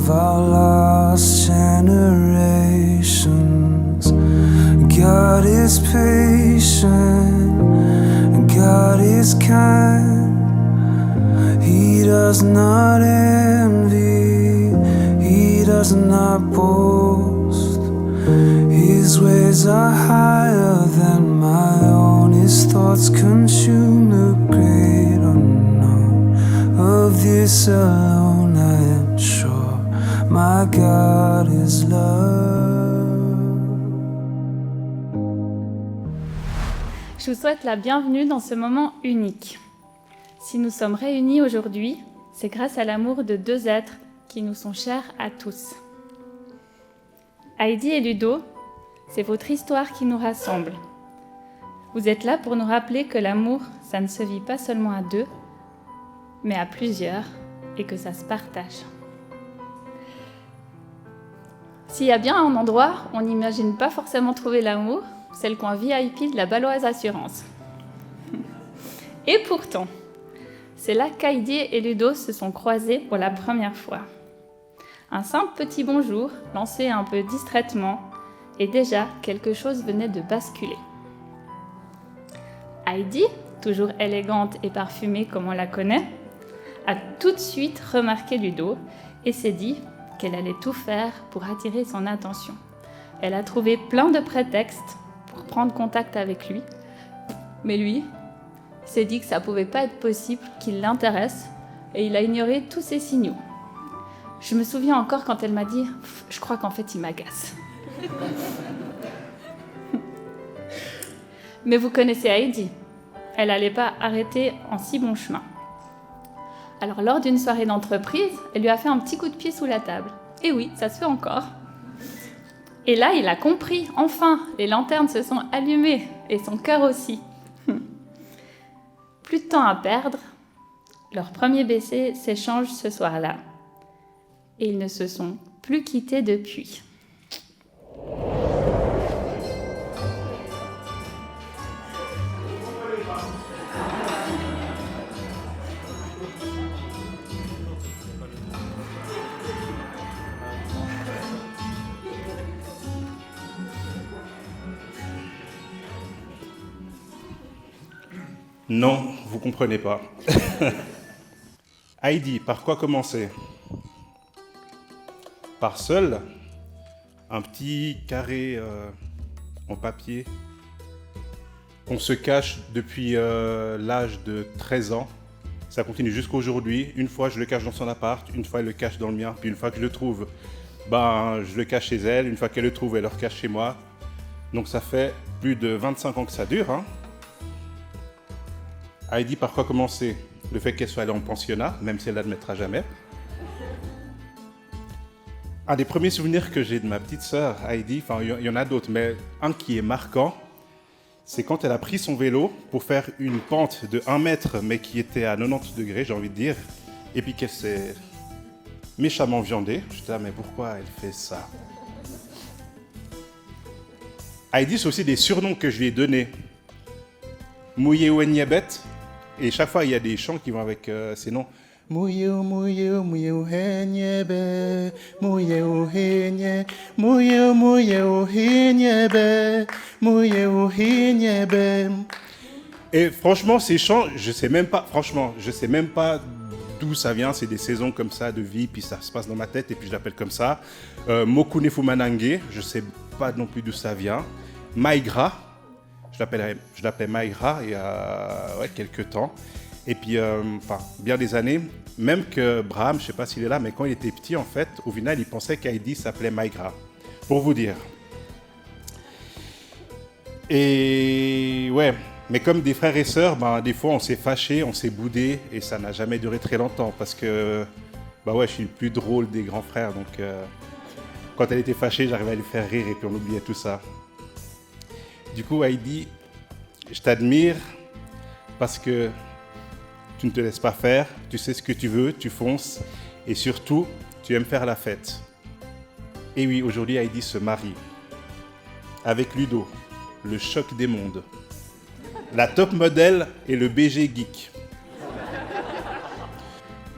of our lost generations. God is patient, God is kind. He does not envy, He does not boast. His ways are higher than my own. His thoughts consume the great unknown. Of this alone I am sure, my God is love. Je vous souhaite la bienvenue dans ce moment unique. Si nous sommes réunis aujourd'hui, c'est grâce à l'amour de deux êtres qui nous sont chers à tous. Heidi et Ludo, c'est votre histoire qui nous rassemble. Vous êtes là pour nous rappeler que l'amour, ça ne se vit pas seulement à deux, mais à plusieurs, et que ça se partage. S'il y a bien un endroit où on n'imagine pas forcément trouver l'amour, c'est le coin VIP de la Baloise Assurance. Et pourtant, c'est là qu'Heidi et Ludo se sont croisés pour la première fois. Un simple petit bonjour, lancé un peu distraitement, et déjà quelque chose venait de basculer. Heidi, toujours élégante et parfumée comme on la connaît, a tout de suite remarqué Ludo et s'est dit qu'elle allait tout faire pour attirer son attention. Elle a trouvé plein de prétextes pour prendre contact avec lui, mais lui s'est dit que ça ne pouvait pas être possible qu'il l'intéresse et il a ignoré tous ses signaux. Je me souviens encore quand elle m'a dit « Je crois qu'en fait, il m'agace. » Mais vous connaissez Heidi. Elle n'allait pas arrêter en si bon chemin. Alors, lors d'une soirée d'entreprise, elle lui a fait un petit coup de pied sous la table. Et oui, ça se fait encore. Et là, il a compris. Enfin, les lanternes se sont allumées. Et son cœur aussi. Plus de temps à perdre. Leur premier baiser s'échange ce soir-là. Et ils ne se sont plus quittés depuis. Non, vous comprenez pas. Heidi, par quoi commencer? Par seul, un petit carré en papier qu'on se cache depuis l'âge de 13 ans. Ça continue jusqu'à aujourd'hui. Une fois, je le cache dans son appart, une fois, elle le cache dans le mien, puis une fois que je le trouve, je le cache chez elle. Une fois qu'elle le trouve, elle le cache chez moi. Donc ça fait plus de 25 ans que ça dure. Heidi, par quoi commencer? Le fait qu'elle soit allée en pensionnat, même si elle l'admettra jamais. Un des premiers souvenirs que j'ai de ma petite sœur, Heidi, enfin il y en a d'autres, mais un qui est marquant, c'est quand elle a pris son vélo pour faire une pente de 1 mètre, mais qui était à 90 degrés, j'ai envie de dire, et puis qu'elle s'est méchamment viandée. Je me suis dit, mais pourquoi elle fait ça? Heidi, c'est aussi des surnoms que je lui ai donnés. Mouillé ou Enyebet, et chaque fois il y a des chants qui vont avec ces noms. Mouillé ou mouillé ou mouillé ou Enyebet, mouillé ou Enye, mouillé ou Enyebet, mouillé ou Enyebet. Et franchement, ces chants, je sais même pas d'où ça vient. C'est des saisons comme ça de vie, puis ça se passe dans ma tête, et puis je l'appelle comme ça. Mokune Fumanange, je sais pas non plus d'où ça vient. Maigra. Je l'appelais Maïra il y a quelques temps. Et puis, bien des années, même que Braham, je ne sais pas s'il est là, mais quand il était petit, en fait, au final, il pensait qu'Heidi s'appelait Maïgra. Pour vous dire. Et ouais, mais comme des frères et sœurs, des fois, on s'est fâchés, on s'est boudés, et ça n'a jamais duré très longtemps, parce que, je suis le plus drôle des grands frères, donc quand elle était fâchée, j'arrivais à lui faire rire, et puis on oubliait tout ça. Du coup, Heidi, je t'admire parce que tu ne te laisses pas faire, tu sais ce que tu veux, tu fonces et surtout, tu aimes faire la fête. Et oui, aujourd'hui, Heidi se marie avec Ludo, le choc des mondes, la top modèle et le BG geek.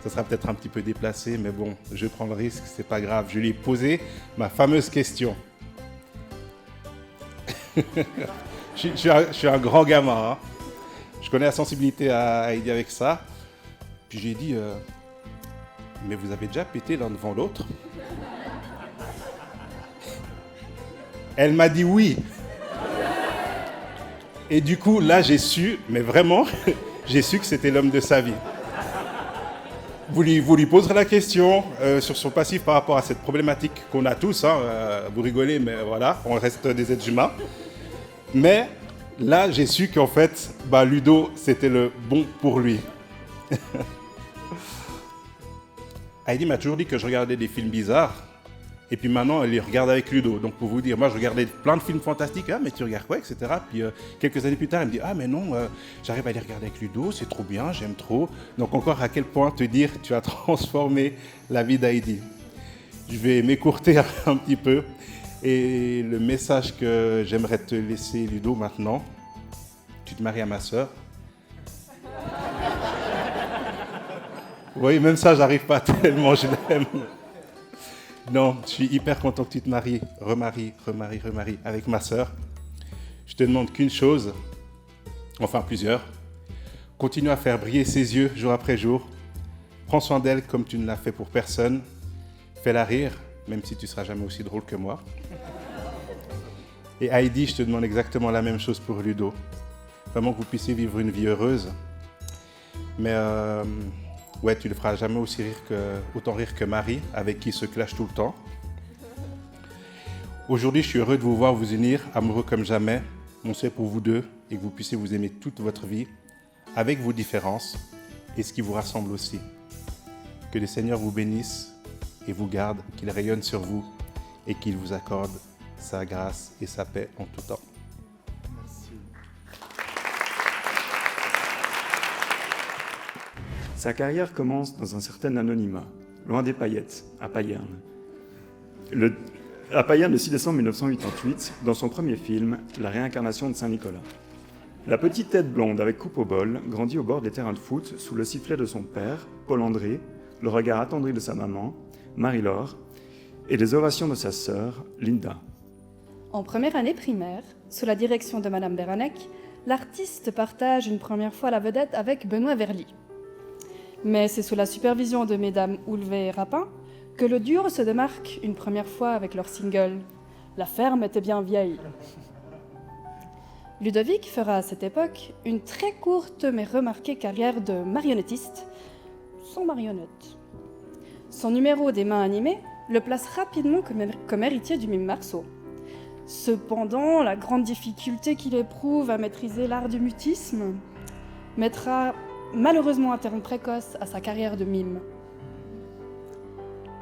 Ça sera peut-être un petit peu déplacé, mais bon, je prends le risque, c'est pas grave. Je lui ai posé ma fameuse question. je suis un grand gamin, hein. Je connais la sensibilité à Heidi avec ça. Puis j'ai dit, mais vous avez déjà pété l'un devant l'autre? Elle m'a dit oui. Et du coup, là, j'ai su, mais vraiment, j'ai su que c'était l'homme de sa vie. Vous lui poserez la question sur son passif par rapport à cette problématique qu'on a tous. Hein, vous rigolez, mais voilà, on reste des êtres humains. Mais là, j'ai su qu'en fait, Ludo, c'était le bon pour lui. Heidi m'a toujours dit que je regardais des films bizarres. Et puis maintenant, elle les regarde avec Ludo. Donc pour vous dire, moi je regardais plein de films fantastiques. Ah mais tu regardes quoi, etc. Puis quelques années plus tard, elle me dit, ah mais non, j'arrive à les regarder avec Ludo, c'est trop bien, j'aime trop. Donc encore à quel point te dire, tu as transformé la vie d'Heidi. Je vais m'écourter un petit peu. Et le message que j'aimerais te laisser, Ludo, maintenant, tu te maries à ma sœur. Oui, même ça, j'arrive pas tellement, je l'aime. Non, je suis hyper content que tu te maries, remaries avec ma sœur. Je te demande qu'une chose, enfin plusieurs. Continue à faire briller ses yeux jour après jour. Prends soin d'elle comme tu ne l'as fait pour personne. Fais-la rire, même si tu ne seras jamais aussi drôle que moi. Et Heidi, je te demande exactement la même chose pour Ludo. Vraiment que vous puissiez vivre une vie heureuse. Mais ouais, tu ne le feras jamais autant rire que Marie, avec qui il se clash tout le temps. Aujourd'hui, je suis heureux de vous voir vous unir, amoureux comme jamais. On sait pour vous deux, et que vous puissiez vous aimer toute votre vie, avec vos différences, et ce qui vous rassemble aussi. Que le Seigneur vous bénisse et vous garde, qu'il rayonne sur vous, et qu'il vous accorde sa grâce et sa paix en tout temps. Sa carrière commence dans un certain anonymat, loin des paillettes, à Payerne. À Payerne, le 6 décembre 1988, dans son premier film, La réincarnation de Saint-Nicolas. La petite tête blonde avec coupe au bol grandit au bord des terrains de foot sous le sifflet de son père, Paul-André, le regard attendri de sa maman, Marie-Laure, et les ovations de sa sœur, Linda. En première année primaire, sous la direction de Madame Beranek, l'artiste partage une première fois la vedette avec Benoît Verly. Mais c'est sous la supervision de mesdames Oulvet et Rapin que le duo se démarque une première fois avec leur single « La ferme était bien vieille ». Ludovic fera à cette époque une très courte mais remarquée carrière de marionnettiste, sans marionnette. Son numéro des mains animées le place rapidement comme héritier du mime Marceau. Cependant, la grande difficulté qu'il éprouve à maîtriser l'art du mutisme mettra malheureusement un terme précoce à sa carrière de mime.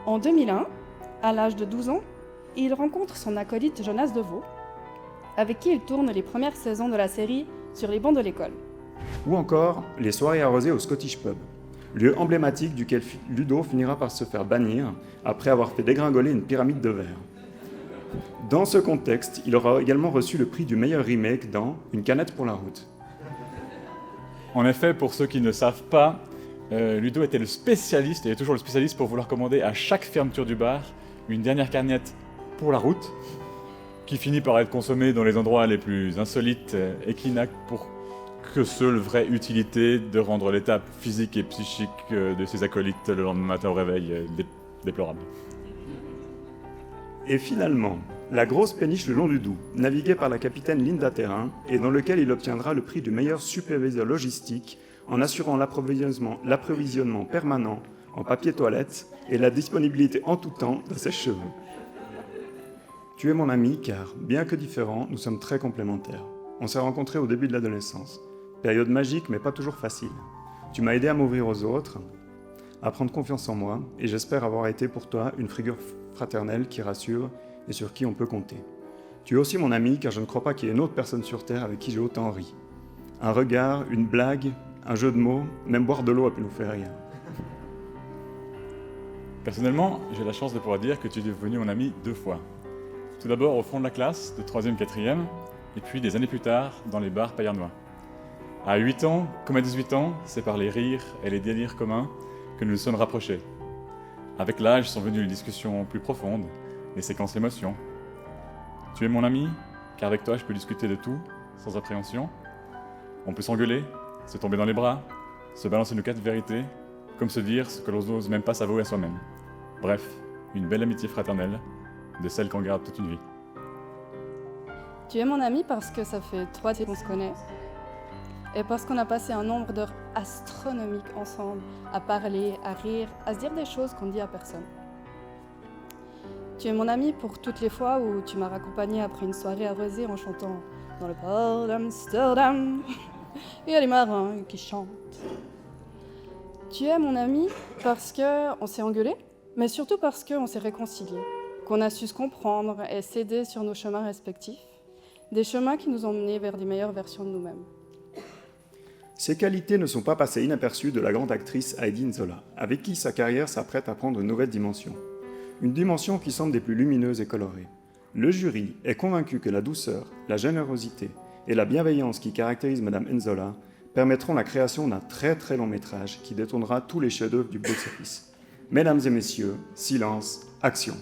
En 2001, à l'âge de 12 ans, il rencontre son acolyte Jonas Deveau, avec qui il tourne les premières saisons de la série sur les bancs de l'école. Ou encore les soirées arrosées au Scottish Pub, lieu emblématique duquel Ludo finira par se faire bannir après avoir fait dégringoler une pyramide de verre. Dans ce contexte, il aura également reçu le prix du meilleur remake dans Une canette pour la route. En effet, pour ceux qui ne savent pas, Ludo était le spécialiste, et est toujours le spécialiste pour vouloir commander à chaque fermeture du bar une dernière canette pour la route, qui finit par être consommée dans les endroits les plus insolites et qui n'a pour que seule vraie utilité de rendre l'état physique et psychique de ses acolytes le lendemain matin au réveil déplorable. Et finalement, la grosse péniche le long du Doubs, naviguée par la capitaine Linda Terrain, et dans lequel il obtiendra le prix du meilleur superviseur logistique en assurant l'approvisionnement permanent en papier toilette et la disponibilité en tout temps de ses cheveux. Tu es mon ami car, bien que différents, nous sommes très complémentaires. On s'est rencontrés au début de l'adolescence. Période magique mais pas toujours facile. Tu m'as aidé à m'ouvrir aux autres, à prendre confiance en moi, et j'espère avoir été pour toi une figure fraternelle qui rassure et sur qui on peut compter. Tu es aussi mon ami car je ne crois pas qu'il y ait une autre personne sur Terre avec qui j'ai autant ri. Un regard, une blague, un jeu de mots, même boire de l'eau a pu nous faire rire. Personnellement, j'ai la chance de pouvoir dire que tu es devenu mon ami 2 fois. Tout d'abord au fond de la classe, de 3e, 4e, et puis des années plus tard, dans les bars payernois. À 8 ans, comme à 18 ans, c'est par les rires et les délires communs que nous nous sommes rapprochés. Avec l'âge sont venues les discussions plus profondes, les séquences d'émotions. Tu es mon ami, car avec toi je peux discuter de tout, sans appréhension. On peut s'engueuler, se tomber dans les bras, se balancer nos 4 vérités, comme se dire ce que l'on n'ose même pas s'avouer à soi-même. Bref, une belle amitié fraternelle, de celle qu'on garde toute une vie. Tu es mon ami parce que ça fait 3 ans qu'on se connaît et parce qu'on a passé un nombre d'heures astronomiques ensemble à parler, à rire, à se dire des choses qu'on ne dit à personne. Tu es mon ami pour toutes les fois où tu m'as raccompagné après une soirée arrosée en chantant « Dans le port d'Amsterdam ». Il y a les marins qui chantent. Tu es mon ami parce qu'on s'est engueulé, mais surtout parce qu'on s'est réconciliés, qu'on a su se comprendre et s'aider sur nos chemins respectifs, des chemins qui nous ont menés vers des meilleures versions de nous-mêmes. Ces qualités ne sont pas passées inaperçues de la grande actrice Heidi Nzola, avec qui sa carrière s'apprête à prendre une nouvelle dimension. Une dimension qui semble des plus lumineuses et colorées. Le jury est convaincu que la douceur, la générosité et la bienveillance qui caractérisent Madame Nzola permettront la création d'un très très long métrage qui détournera tous les chefs-d'œuvre du box-office. Mesdames et messieurs, silence, action.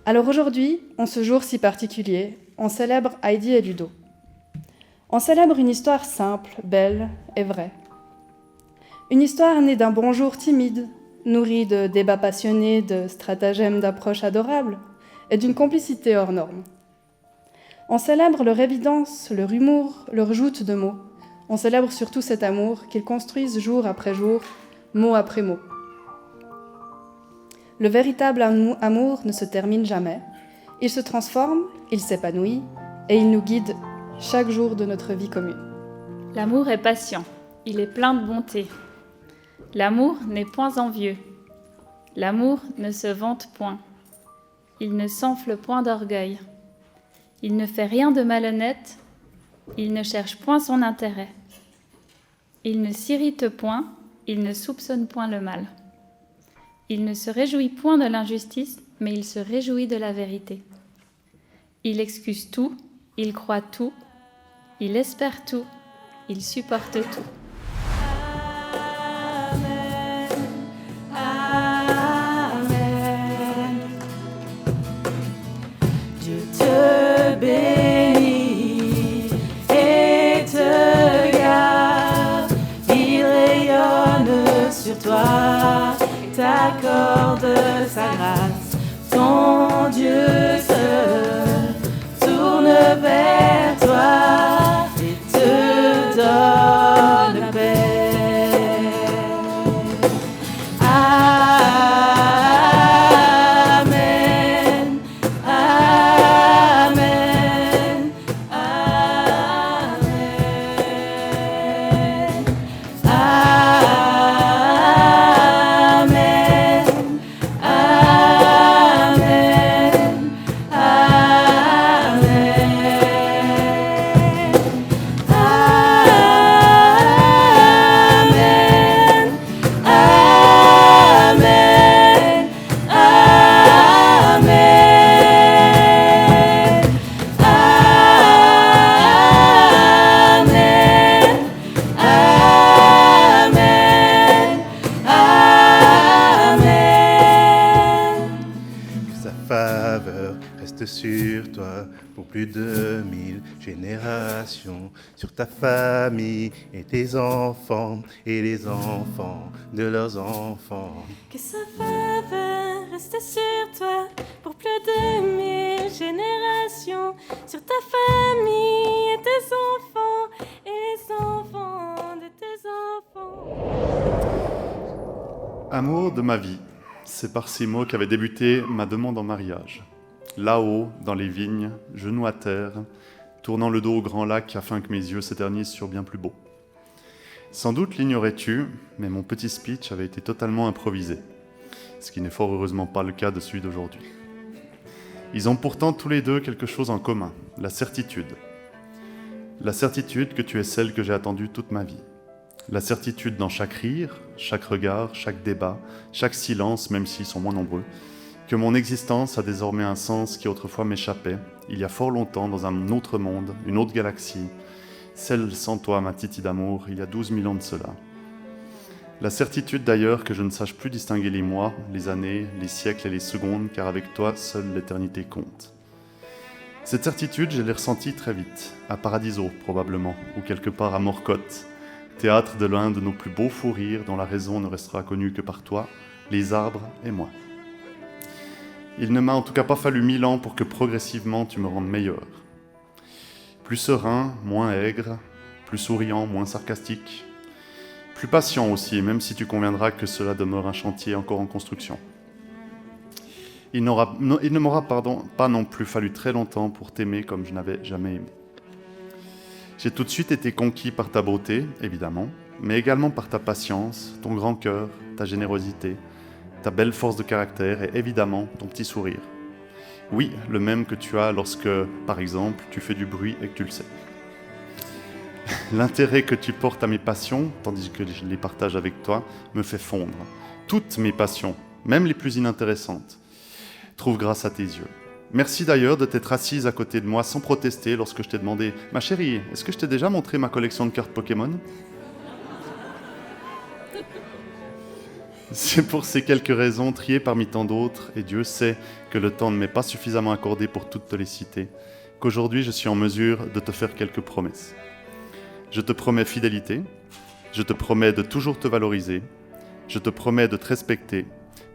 Alors aujourd'hui, en ce jour si particulier, on célèbre Heidi et Ludo. On célèbre une histoire simple, belle et vraie. Une histoire née d'un bonjour timide, nourrie de débats passionnés, de stratagèmes d'approche adorables et d'une complicité hors norme. On célèbre leur évidence, leur humour, leur joute de mots. On célèbre surtout cet amour qu'ils construisent jour après jour, mot après mot. Le véritable amour ne se termine jamais. Il se transforme, il s'épanouit et il nous guide chaque jour de notre vie commune. L'amour est patient, il est plein de bonté. L'amour n'est point envieux. L'amour ne se vante point. Il ne s'enfle point d'orgueil. Il ne fait rien de malhonnête. Il ne cherche point son intérêt. Il ne s'irrite point, il ne soupçonne point le mal. Il ne se réjouit point de l'injustice, mais il se réjouit de la vérité. Il excuse tout, il croit tout, il espère tout, il supporte tout. Dieu te bénit et te garde, il rayonne sur toi, t'accorde sa grâce. Ton Dieu se tourne vers toi et te donne paix. Amen, amen. sur toi pour plus de 1000 générations, sur ta famille et tes enfants et les enfants de leurs enfants. Que sa faveur reste sur toi pour plus de 1000 générations, sur ta famille et tes enfants et les enfants de tes enfants. Amour de ma vie, c'est par ces mots qu'avait débuté ma demande en mariage. Là-haut, dans les vignes, genoux à terre, tournant le dos au grand lac afin que mes yeux s'éternisent sur bien plus beau. Sans doute l'ignorais-tu, mais mon petit speech avait été totalement improvisé, ce qui n'est fort heureusement pas le cas de celui d'aujourd'hui. Ils ont pourtant tous les deux quelque chose en commun, la certitude. La certitude que tu es celle que j'ai attendue toute ma vie. La certitude dans chaque rire, chaque regard, chaque débat, chaque silence, même s'ils sont moins nombreux, que mon existence a désormais un sens qui autrefois m'échappait, il y a fort longtemps, dans un autre monde, une autre galaxie, celle sans toi, ma titi d'amour, il y a 12 000 ans de cela. La certitude d'ailleurs que je ne sache plus distinguer les mois, les années, les siècles et les secondes, car avec toi, seule l'éternité compte. Cette certitude, je l'ai ressentie très vite, à Paradiso probablement, ou quelque part à Morcotte, théâtre de l'un de nos plus beaux fous rires dont la raison ne restera connue que par toi, les arbres et moi. Il ne m'a en tout cas pas fallu 1000 ans pour que progressivement tu me rendes meilleur. Plus serein, moins aigre, plus souriant, moins sarcastique, plus patient aussi, même si tu conviendras que cela demeure un chantier encore en construction. Il ne m'aura pas non plus fallu très longtemps pour t'aimer comme je n'avais jamais aimé. J'ai tout de suite été conquis par ta beauté, évidemment, mais également par ta patience, ton grand cœur, ta générosité, ta belle force de caractère et évidemment ton petit sourire. Oui, le même que tu as lorsque, par exemple, tu fais du bruit et que tu le sais. L'intérêt que tu portes à mes passions, tandis que je les partage avec toi, me fait fondre. Toutes mes passions, même les plus inintéressantes, trouvent grâce à tes yeux. Merci d'ailleurs de t'être assise à côté de moi sans protester lorsque je t'ai demandé « Ma chérie, est-ce que je t'ai déjà montré ma collection de cartes Pokémon ?» C'est pour ces quelques raisons, triées parmi tant d'autres, et Dieu sait que le temps ne m'est pas suffisamment accordé pour toutes te les citer, qu'aujourd'hui je suis en mesure de te faire quelques promesses. Je te promets fidélité, je te promets de toujours te valoriser, je te promets de te respecter,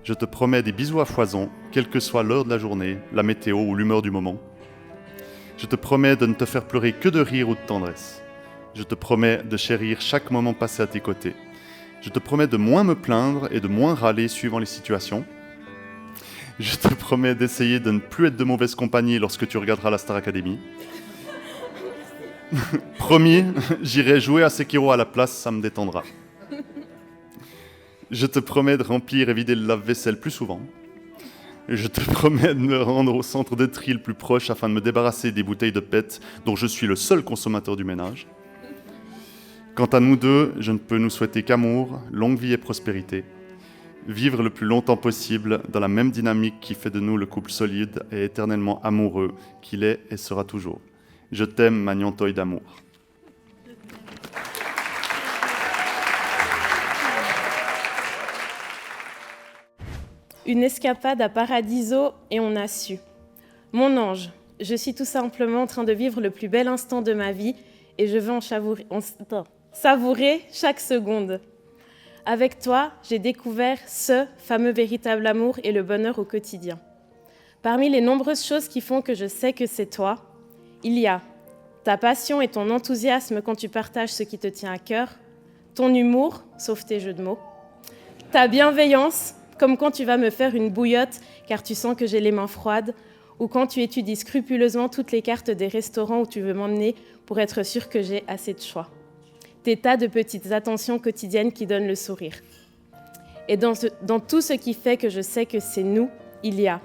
je te promets des bisous à foison, quelle que soit l'heure de la journée, la météo ou l'humeur du moment. Je te promets de ne te faire pleurer que de rire ou de tendresse. Je te promets de chérir chaque moment passé à tes côtés. Je te promets de moins me plaindre et de moins râler suivant les situations. Je te promets d'essayer de ne plus être de mauvaise compagnie lorsque tu regarderas la Star Academy. Promis, j'irai jouer à Sekiro à la place, ça me détendra. Je te promets de remplir et vider le lave-vaisselle plus souvent. Je te promets de me rendre au centre de tri le plus proche afin de me débarrasser des bouteilles de PET dont je suis le seul consommateur du ménage. Quant à nous deux, je ne peux nous souhaiter qu'amour, longue vie et prospérité. Vivre le plus longtemps possible dans la même dynamique qui fait de nous le couple solide et éternellement amoureux qu'il est et sera toujours. Je t'aime, ma Nyantoi d'amour. Une escapade à Paradiso et on a su. Mon ange, je suis tout simplement en train de vivre le plus bel instant de ma vie et je veux en savourer chaque seconde. Avec toi, j'ai découvert ce fameux véritable amour et le bonheur au quotidien. Parmi les nombreuses choses qui font que je sais que c'est toi, il y a ta passion et ton enthousiasme quand tu partages ce qui te tient à cœur, ton humour, sauf tes jeux de mots, ta bienveillance, comme quand tu vas me faire une bouillotte car tu sens que j'ai les mains froides, ou quand tu étudies scrupuleusement toutes les cartes des restaurants où tu veux m'emmener pour être sûr que j'ai assez de choix. Tes tas de petites attentions quotidiennes qui donnent le sourire. Et dans tout ce qui fait que je sais que c'est nous, il y a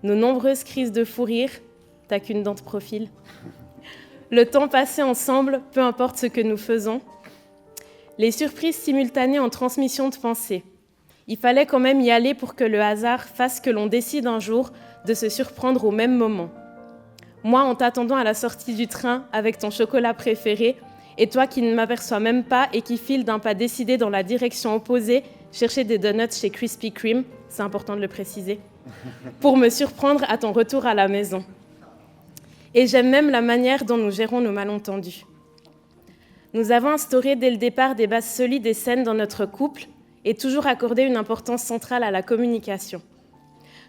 nos nombreuses crises de fou rire, t'as qu'une dent de profil, le temps passé ensemble, peu importe ce que nous faisons, les surprises simultanées en transmission de pensée. Il fallait quand même y aller pour que le hasard fasse que l'on décide un jour de se surprendre au même moment. Moi, en t'attendant à la sortie du train avec ton chocolat préféré, et toi qui ne m'aperçois même pas et qui file d'un pas décidé dans la direction opposée, chercher des donuts chez Krispy Kreme, c'est important de le préciser, pour me surprendre à ton retour à la maison. Et j'aime même la manière dont nous gérons nos malentendus. Nous avons instauré dès le départ des bases solides et saines dans notre couple et toujours accordé une importance centrale à la communication.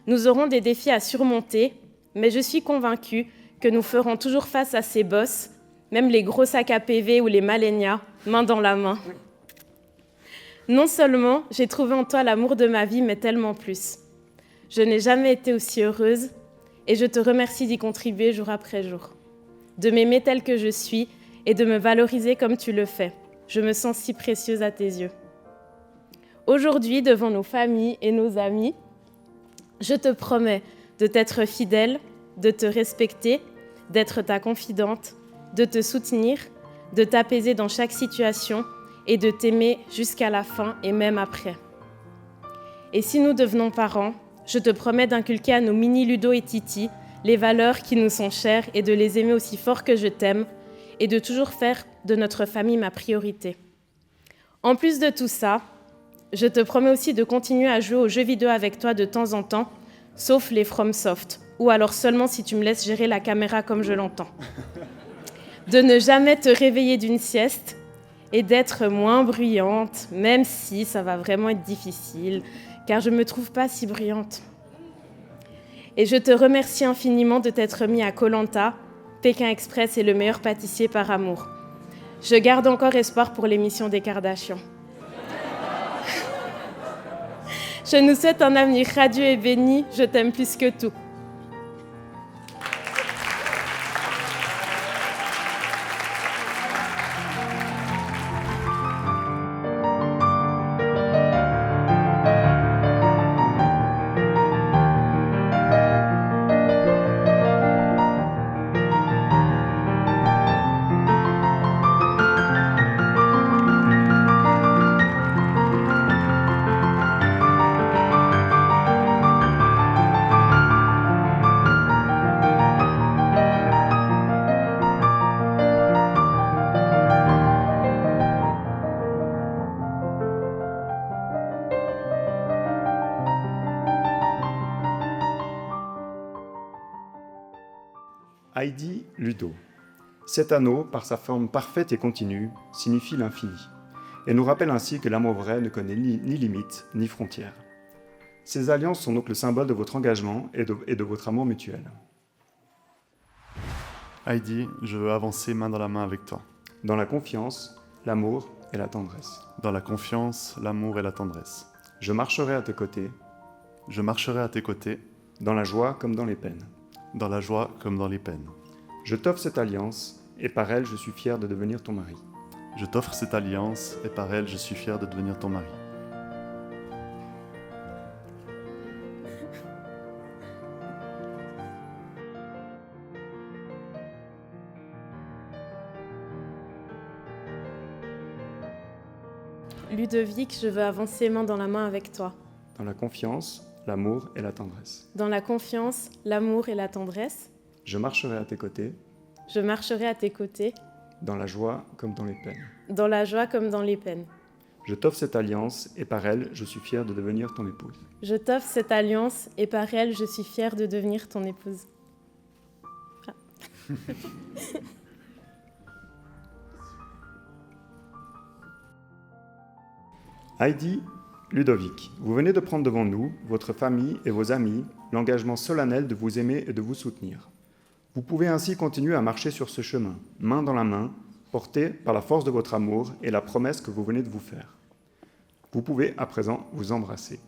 Nous aurons des défis à surmonter, mais je suis convaincue que nous ferons toujours face à ces bosses, même les gros sacs à PV ou les malénias, main dans la main. Non seulement j'ai trouvé en toi l'amour de ma vie, mais tellement plus. Je n'ai jamais été aussi heureuse et je te remercie d'y contribuer jour après jour, de m'aimer telle que je suis et de me valoriser comme tu le fais. Je me sens si précieuse à tes yeux. Aujourd'hui, devant nos familles et nos amis, je te promets de t'être fidèle, de te respecter, d'être ta confidente, de te soutenir, de t'apaiser dans chaque situation et de t'aimer jusqu'à la fin et même après. Et si nous devenons parents, je te promets d'inculquer à nos mini Ludo et Titi les valeurs qui nous sont chères et de les aimer aussi fort que je t'aime et de toujours faire de notre famille ma priorité. En plus de tout ça, je te promets aussi de continuer à jouer aux jeux vidéo avec toi de temps en temps, sauf les FromSoft, ou alors seulement si tu me laisses gérer la caméra comme je l'entends. De ne jamais te réveiller d'une sieste et d'être moins bruyante, même si ça va vraiment être difficile, car je ne me trouve pas si bruyante. Et je te remercie infiniment de t'être mis à Koh-Lanta. Pékin Express est le meilleur pâtissier par amour. Je garde encore espoir pour l'émission des Kardashians. Je nous souhaite un avenir radieux et béni. Je t'aime plus que tout. Heidi Ludo. Cet anneau, par sa forme parfaite et continue, signifie l'infini, et nous rappelle ainsi que l'amour vrai ne connaît ni limites ni frontières. Ces alliances sont donc le symbole de votre engagement et de votre amour mutuel. Heidi, je veux avancer main dans la main avec toi. Dans la confiance, l'amour et la tendresse. Dans la confiance, l'amour et la tendresse. Je marcherai à tes côtés. Je marcherai à tes côtés. Dans la joie comme dans les peines. Dans la joie comme dans les peines. Je t'offre cette alliance, et par elle, je suis fier de devenir ton mari. Je t'offre cette alliance, et par elle, je suis fier de devenir ton mari. Ludovic, je veux avancer main dans la main avec toi. Dans la confiance, l'amour et la tendresse. Dans la confiance, l'amour et la tendresse. Je marcherai à tes côtés. Je marcherai à tes côtés. Dans la joie comme dans les peines. Dans la joie comme dans les peines. Je t'offre cette alliance, et par elle, je suis fier de devenir ton épouse. Je t'offre cette alliance, et par elle, je suis fière de devenir ton épouse. Ah. Heidi Ludovic, vous venez de prendre devant nous, votre famille et vos amis, l'engagement solennel de vous aimer et de vous soutenir. Vous pouvez ainsi continuer à marcher sur ce chemin, main dans la main, porté par la force de votre amour et la promesse que vous venez de vous faire. Vous pouvez à présent vous embrasser.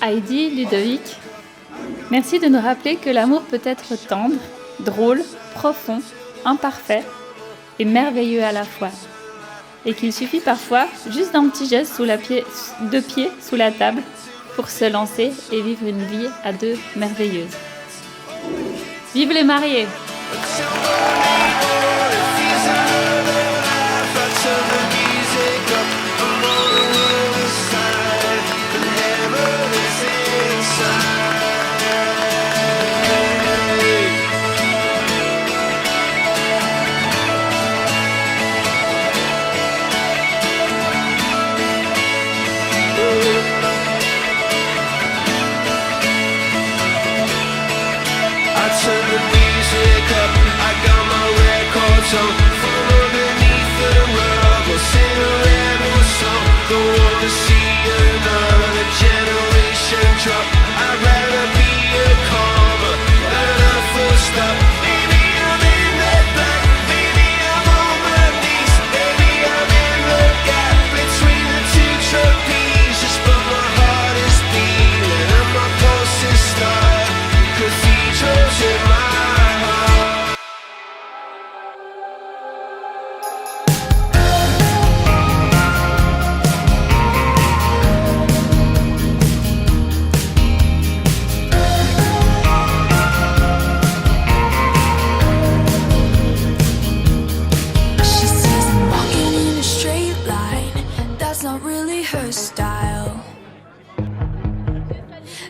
Heidi, Ludovic, merci de nous rappeler que l'amour peut être tendre, drôle, profond, imparfait et merveilleux à la fois. Et qu'il suffit parfois juste d'un petit geste de pied sous la table pour se lancer et vivre une vie à deux merveilleuse. Vive les mariés! Turn the music up. it's not really her style.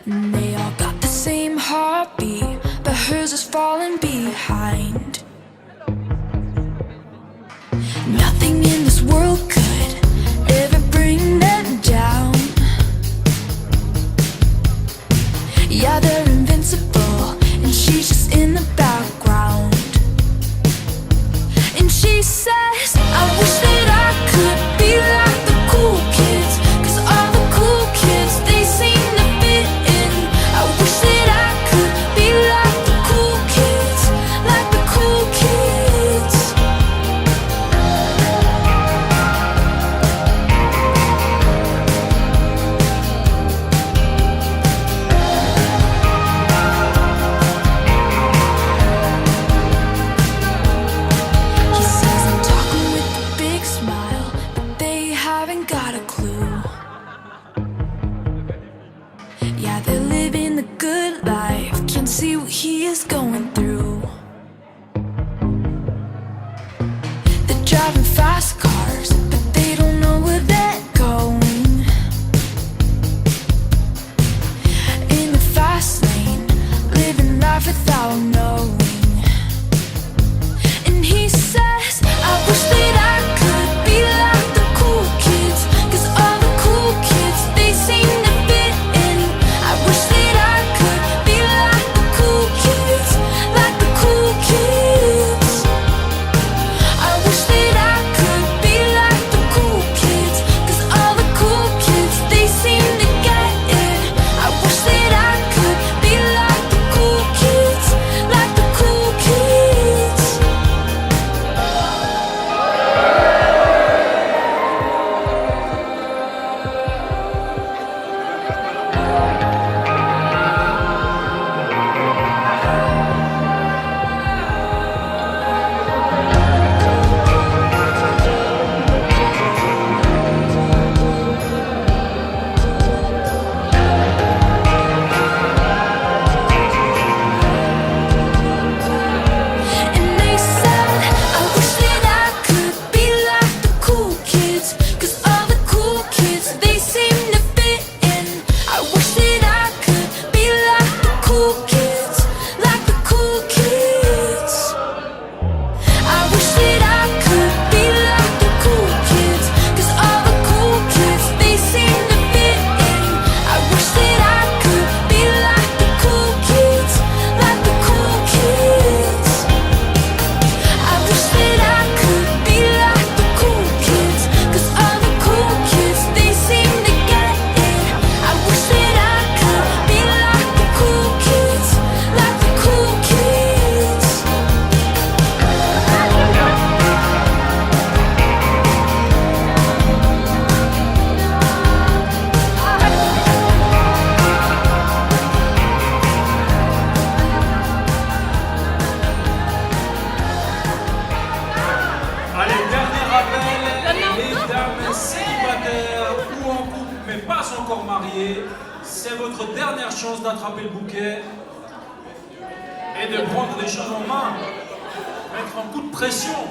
And they all got the same heartbeat, but hers is falling behind. Nothing in this world could ever bring them down. Yeah, they're invincible, and she's just in the background. And she says, I wish that I could be like the cool kids, 'cause all the cool kids, they seem to fit in. I wish that I could be like the cool kids, like the cool kids. He says I'm talking with a big smile, but they haven't got a clue. Yeah, they're living the good life, can't see what he is going through. They're driving fast cars, but they don't know where they're going. In the fast lane, living life without knowing. And he says, I wish that I could be like the cool kids, 'cause all the cool kids, they seem to fit in. I wish that I could be like the cool kids, like the cool kids. I wish that I could be like the cool kids, 'cause all the cool kids, they seem to get it. I wish that I could be like the cool kids, like the cool kids. And they said, I wish that I could be like the cool kids, 'cause all the cool kids, they seem to fit in. I wish that I could be like the cool kids, like the cool kids. I wish that I could be like the cool kids, 'cause all the cool kids, they seem to fit in. I wish that I could be like the cool kids, like the cool kids. I wish that I could be like the cool kids, 'cause all the cool kids, they seem to get it. I wish that I could be like the cool kids, like the cool kids. Allez, dernier rappel, les dames célibataires ou en couple mais pas encore mariées, c'est votre dernière chance d'attraper le bouquet et de prendre les choses en main, mettre un coup de pression.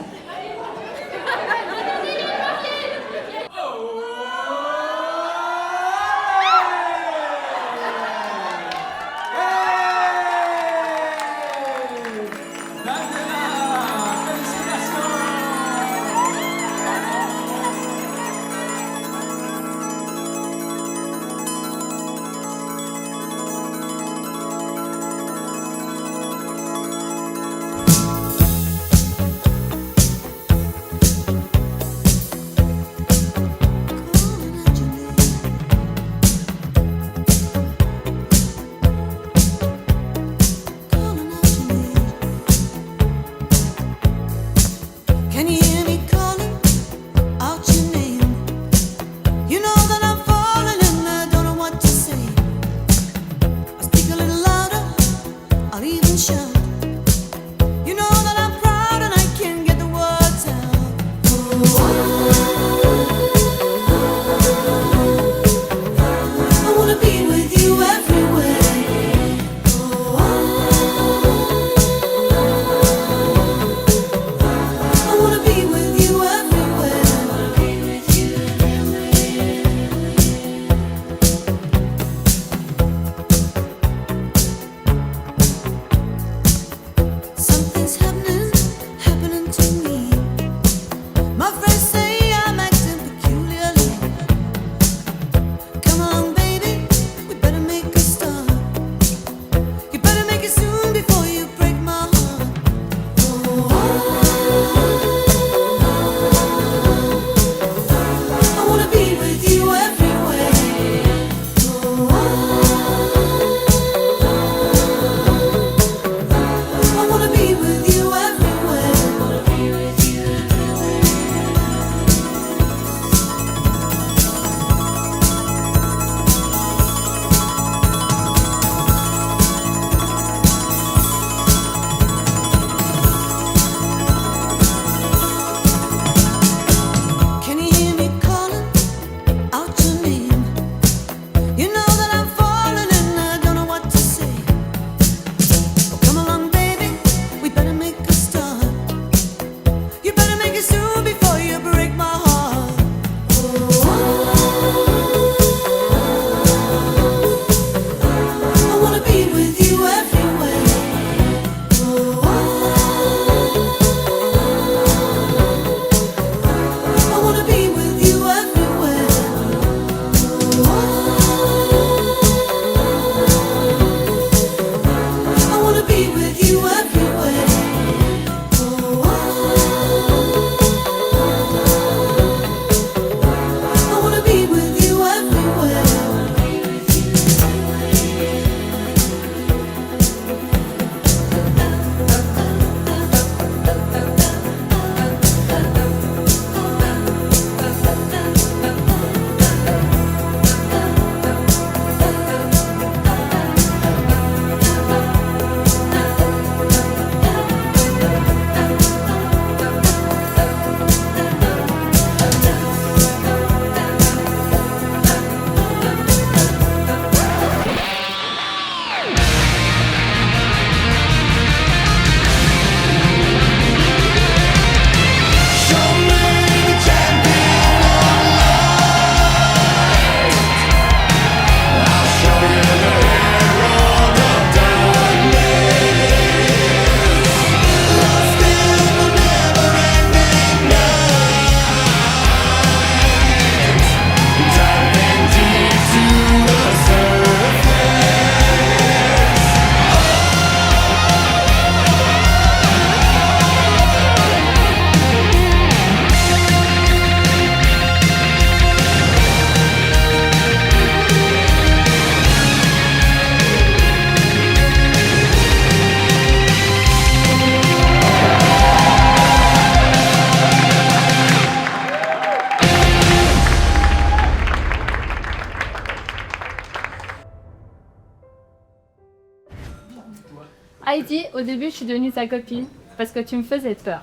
Heidi, au début, je suis devenue ta copine parce que tu me faisais peur.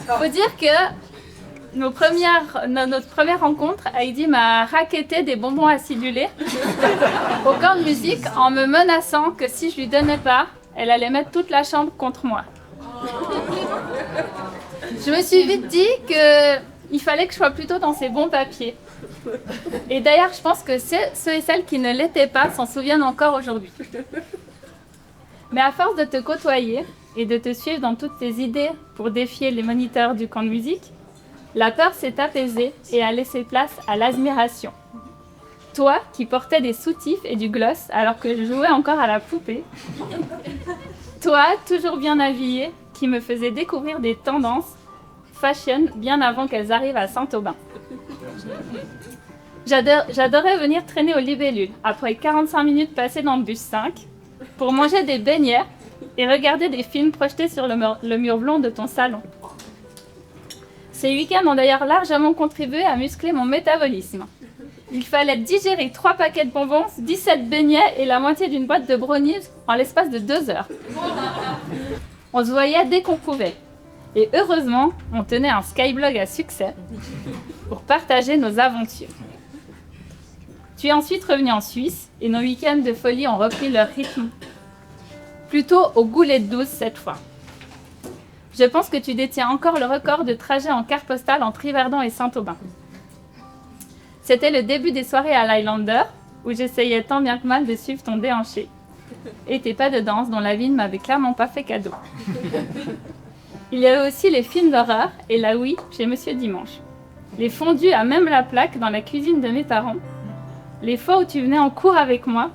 Faut dire que notre première rencontre, Heidi m'a racketté des bonbons acidulés au camp de musique en me menaçant que si je lui donnais pas, elle allait mettre toute la chambre contre moi. Je me suis vite dit qu'il fallait que je sois plutôt dans ces bons papiers. Et d'ailleurs, je pense que ceux et celles qui ne l'étaient pas s'en souviennent encore aujourd'hui. Mais à force de te côtoyer et de te suivre dans toutes tes idées pour défier les moniteurs du camp de musique, la peur s'est apaisée et a laissé place à l'admiration. Toi, qui portais des soutifs et du gloss alors que je jouais encore à la poupée. Toi, toujours bien habillée, qui me faisait découvrir des tendances fashion bien avant qu'elles arrivent à Saint-Aubin. J'adorais venir traîner aux libellules après 45 minutes passées dans le bus 5 pour manger des beignets et regarder des films projetés sur le mur blanc de ton salon. Ces week-ends ont d'ailleurs largement contribué à muscler mon métabolisme. Il fallait digérer 3 paquets de bonbons, 17 beignets et la moitié d'une boîte de brownies en l'espace de 2 heures. On se voyait dès qu'on pouvait. Et heureusement, on tenait un Skyblog à succès pour partager nos aventures. Tu es ensuite revenu en Suisse et nos week-ends de folie ont repris leur rythme. Plutôt au goulet de 12 cette fois. Je pense que tu détiens encore le record de trajet en carte postale entre Yverdon et Saint-Aubin. C'était le début des soirées à l'Highlander, où j'essayais tant bien que mal de suivre ton déhanché. Et tes pas de danse dont la vie ne m'avait clairement pas fait cadeau. Il y avait aussi les films d'horreur et la Wii chez Monsieur Dimanche. Les fondus à même la plaque dans la cuisine de mes parents. Les fois où tu venais en cours avec moi.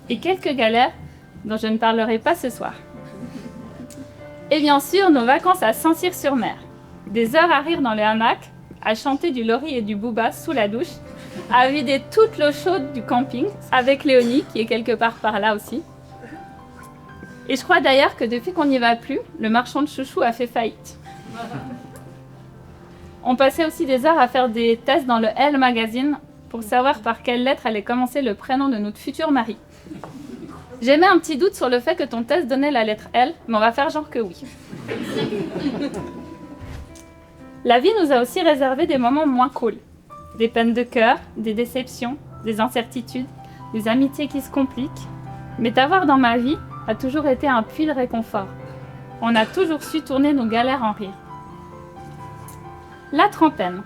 Et quelques galères dont je ne parlerai pas ce soir. Et bien sûr, nos vacances à Saint-Cyr-sur-Mer. Des heures à rire dans le hamac, à chanter du Laurie et du Booba sous la douche, à vider toute l'eau chaude du camping, avec Léonie, qui est quelque part par là aussi. Et je crois d'ailleurs que depuis qu'on n'y va plus, le marchand de chouchous a fait faillite. On passait aussi des heures à faire des tests dans le Elle Magazine pour savoir par quelle lettre allait commencer le prénom de notre futur mari. J'émets un petit doute sur le fait que ton test donnait la lettre L, mais on va faire genre que oui. La vie nous a aussi réservé des moments moins cool. Des peines de cœur, des déceptions, des incertitudes, des amitiés qui se compliquent. Mais t'avoir dans ma vie a toujours été un puits de réconfort. On a toujours su tourner nos galères en rire. La trentaine.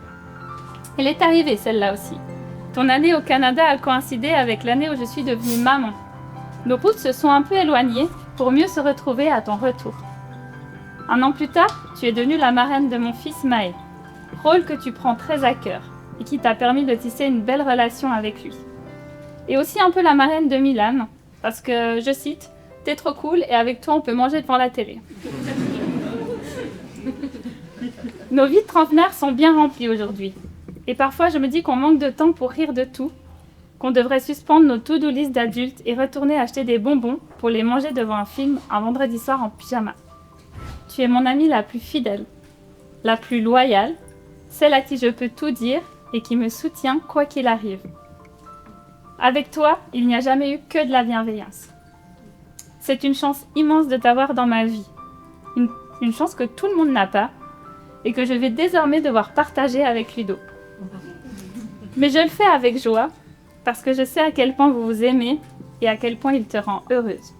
Elle est arrivée, celle-là aussi. Ton année au Canada a coïncidé avec l'année où je suis devenue maman. Nos routes se sont un peu éloignées pour mieux se retrouver à ton retour. 1 an plus tard, tu es devenue la marraine de mon fils Maë, rôle que tu prends très à cœur et qui t'a permis de tisser une belle relation avec lui. Et aussi un peu la marraine de Milan, parce que, je cite, « T'es trop cool et avec toi on peut manger devant la télé ». Nos vies de trentenaires sont bien remplies aujourd'hui. Et parfois je me dis qu'on manque de temps pour rire de tout, qu'on devrait suspendre nos to-do list d'adultes et retourner acheter des bonbons pour les manger devant un film un vendredi soir en pyjama. Tu es mon amie la plus fidèle, la plus loyale, celle à qui je peux tout dire et qui me soutient quoi qu'il arrive. Avec toi, il n'y a jamais eu que de la bienveillance. C'est une chance immense de t'avoir dans ma vie. Une chance que tout le monde n'a pas et que je vais désormais devoir partager avec Ludo. Mais je le fais avec joie parce que je sais à quel point vous vous aimez et à quel point il te rend heureuse.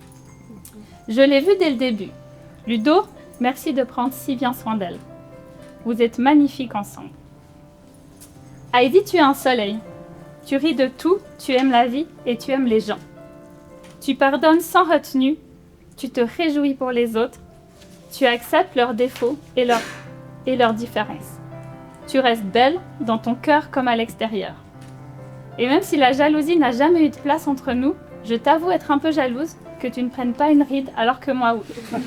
Je l'ai vu dès le début. Ludo, merci de prendre si bien soin d'elle. Vous êtes magnifiques ensemble. Heidi, tu es un soleil. Tu ris de tout, tu aimes la vie et tu aimes les gens. Tu pardonnes sans retenue, tu te réjouis pour les autres, tu acceptes leurs défauts et leurs différences. Tu restes belle dans ton cœur comme à l'extérieur. Et même si la jalousie n'a jamais eu de place entre nous, je t'avoue être un peu jalouse que tu ne prennes pas une ride alors que moi oui.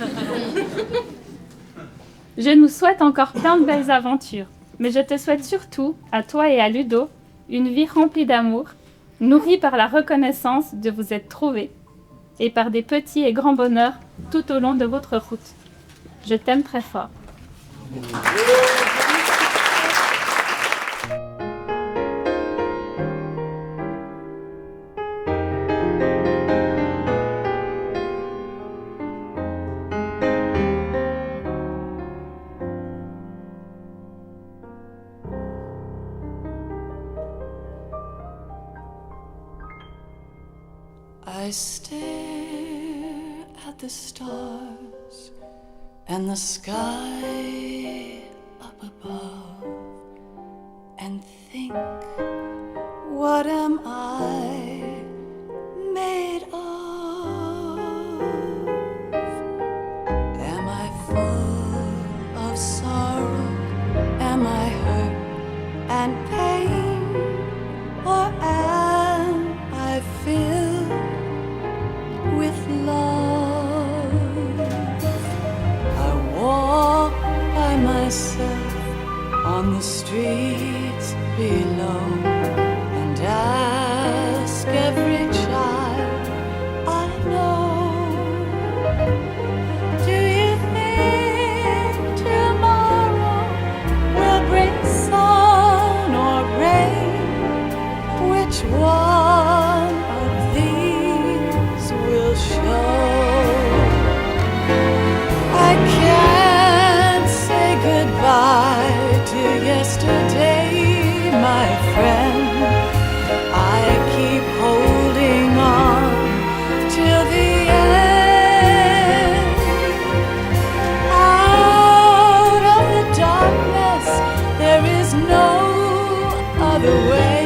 Je nous souhaite encore plein de belles aventures, mais je te souhaite surtout, à toi et à Ludo, une vie remplie d'amour, nourrie par la reconnaissance de vous être trouvés et par des petits et grands bonheurs tout au long de votre route. Je t'aime très fort. I stare at the stars and the sky up above and think, what am I made of? Am I full of sorrow? Am I hurt and pain? Or am I filled with love? I walk by myself on the streets below and ask every child I know, do you think tomorrow will bring sun or rain? Which one of these will show? I can't say goodbye to yesterday, my friend. I keep holding on till the end. Out of the darkness, there is no other way.